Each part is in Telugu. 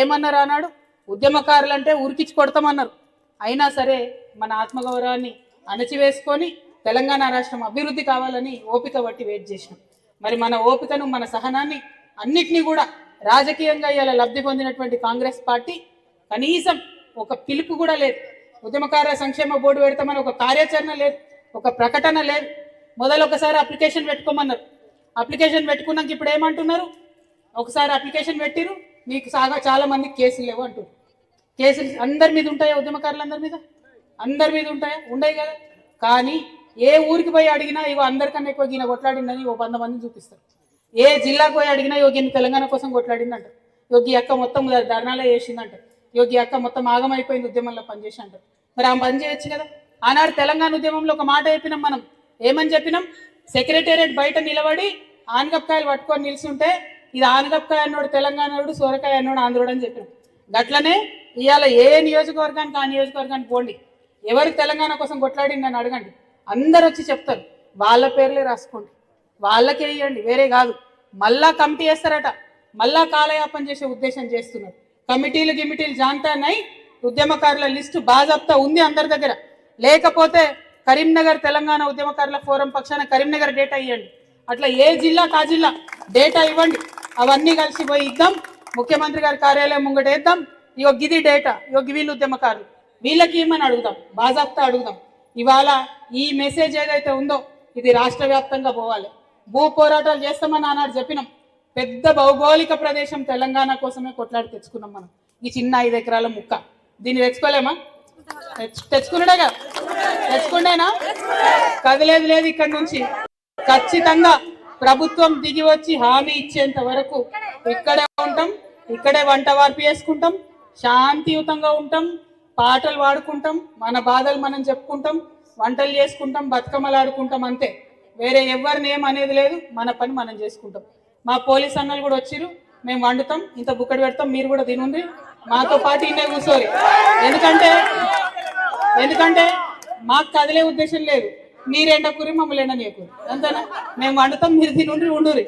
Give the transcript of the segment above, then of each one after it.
ఏమన్నారు అన్నాడు, ఉద్యమకారులంటే ఉరికించి కొడతామన్నారు. అయినా సరే మన ఆత్మగౌరవాన్ని అణచివేసుకొని తెలంగాణ రాష్ట్రం అభివృద్ధి కావాలని ఓపిక పట్టి వెయిట్ చేసినాం. మరి మన ఓపికను, మన సహనాన్ని అన్నిటినీ కూడా రాజకీయంగా ఇలా లబ్ధి పొందినటువంటి కాంగ్రెస్ పార్టీ కనీసం ఒక పిలుపు కూడా లేదు. ఉద్యమకారుల సంక్షేమ బోర్డు పెడతామని ఒక కార్యాచరణ లేదు, ఒక ప్రకటన లేదు. మొదలు ఒకసారి అప్లికేషన్ పెట్టుకోమన్నారు. అప్లికేషన్ పెట్టుకున్నాక ఇప్పుడు ఏమంటున్నారు, ఒకసారి అప్లికేషన్ పెట్టిరు, మీకు చాలా మందికి కేసులు లేవు అంటారు. కేసులు అందరి మీద ఉంటాయా? ఉద్యమకారులందరి మీద, అందరి మీద ఉంటాయా? ఉండయి కదా. కానీ ఏ ఊరికి పోయి అడిగినా ఇగో అందరికన్నా ఎక్కువ ఈయన కొట్లాడిందని ఓ 100 మందిని చూపిస్తారు. ఏ జిల్లాకు పోయి అడిగినా యోగి తెలంగాణ కోసం కొట్లాడిందంట, యోగి అక్క మొత్తం ధర్నాలే చేసిందంట, యోగి అక్క మొత్తం ఆగమైపోయింది ఉద్యమంలో పనిచేసి అంటారు. మరి ఆమె పని చేయొచ్చు కదా. ఆనాడు తెలంగాణ ఉద్యమంలో ఒక మాట చెప్పినాం మనం. ఏమని చెప్పినాం? సెక్రటేరియట్ బయట నిలబడి ఆనగపకాయలు పట్టుకొని నిల్చుంటే ఇది ఆనగపకాయ అన్నోడు తెలంగాణోడు, సోరకాయ అన్నోడు ఆంధ్రుడు అని చెప్పినాం. గట్లనే ఇవాళ ఏ నియోజకవర్గానికి ఆ నియోజకవర్గానికి పోండి, ఎవరు తెలంగాణ కోసం కొట్లాడింది అని అడగండి, అందరు వచ్చి చెప్తారు. వాళ్ళ పేర్లే రాసుకోండి, వాళ్ళకే ఇవ్వండి, వేరే కాదు. మళ్ళా కమిటీ వేస్తారట, మళ్ళా కాలయాపన చేసే ఉద్దేశం చేస్తున్నారు. కమిటీలు గిమిటీలు జాంతానై ఉద్యమకారుల లిస్టు బాజాప్తా ఉంది అందరి దగ్గర. లేకపోతే కరీంనగర్ తెలంగాణ ఉద్యమకారుల ఫోరం పక్షాన కరీంనగర్ డేటా ఇవ్వండి. అట్లా ఏ జిల్లా కా జిల్లా డేటా ఇవ్వండి, అవన్నీ కలిసి పోయి ఇద్దాం. ముఖ్యమంత్రి గారి కార్యాలయం ముంగట వేద్దాం. ఇగో గిది డేటా, ఇగో వీళ్ళు ఉద్యమకారులు, వీళ్ళకి ఇవ్వమని అడుగుదాం, బాజాప్తా అడుగుదాం. ఇవాళ ఈ మెసేజ్ ఏదైతే ఉందో ఇది రాష్ట్ర వ్యాప్తంగా పోవాలి. భూ పోరాటాలు చేస్తామని ఆనాడు చెప్పినాం. పెద్ద భౌగోళిక ప్రదేశం తెలంగాణ కోసమే కొట్లాడి తెచ్చుకున్నాం మనం. ఈ చిన్న 5 ఎకరాల ముక్క దీన్ని తెచ్చుకోలేమా? తెచ్చుకున్నాడేగా, తెచ్చుకుండేనా? కదిలేదు లేదు. ఇక్కడి నుంచి ఖచ్చితంగా ప్రభుత్వం దిగి వచ్చి హామీ ఇచ్చేంత వరకు ఇక్కడే ఉంటాం, ఇక్కడే వంట వార్పు చేసుకుంటాం, శాంతియుతంగా ఉంటాం, పాటలు పాడుకుంటాం, మన బాధలు మనం చెప్పుకుంటాం, వంటలు చేసుకుంటాం, బతుకమ్మలు ఆడుకుంటాం, అంతే. వేరే ఎవరిని ఏం అనేది లేదు. మన పని మనం చేసుకుంటాం. మా పోలీస్ అన్నలు కూడా వచ్చిరు, మేము వండుతాం, ఇంత బుక్కడి పెడతాం, మీరు కూడా తినుంది, మాతో పాటు ఇన్నే కూర్చోరి. ఎందుకంటే మాకు కదిలే ఉద్దేశం లేదు. మీరేంటకూరి మమ్మల్ని ఎండనీయకూరి, అంతేనా? మేము వండుతాం, మీరు తినుండ్రి ఉండురి.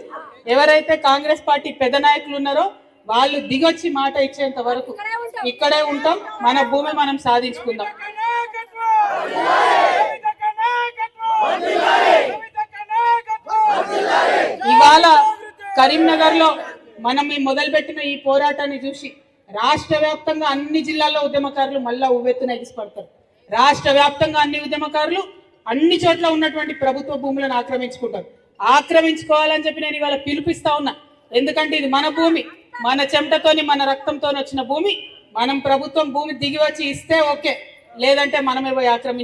ఎవరైతే కాంగ్రెస్ పార్టీ పెద్ద నాయకులు ఉన్నారో వాళ్ళు దిగొచ్చి మాట ఇచ్చేంత వరకు ఇక్కడే ఉంటాం. మన భూమి మనం సాధించుకుందాం. ఇవాళ కరీంనగర్ లో మనం ఈ మొదలుపెట్టిన ఈ పోరాటాన్ని చూసి రాష్ట్ర వ్యాప్తంగా అన్ని జిల్లాల్లో ఉద్యమకారులు మళ్ళా ఉవ్వెత్తున ఎగిసిపడతారు. రాష్ట్ర వ్యాప్తంగా అన్ని ఉద్యమకారులు అన్ని చోట్ల ఉన్నటువంటి ప్రభుత్వ భూములను ఆక్రమించుకుంటారు. ఆక్రమించుకోవాలని చెప్పి నేను ఇవాళ పిలుపిస్తా ఉన్నా. ఎందుకంటే ఇది మన భూమి, మన చెమటతోని మన రక్తంతో వచ్చిన భూమి. మనం ప్రభుత్వం భూమి దిగి వచ్చి ఇస్తే ఓకే, లేదంటే మనమే పోయి ఆక్రమించుకుంటాం.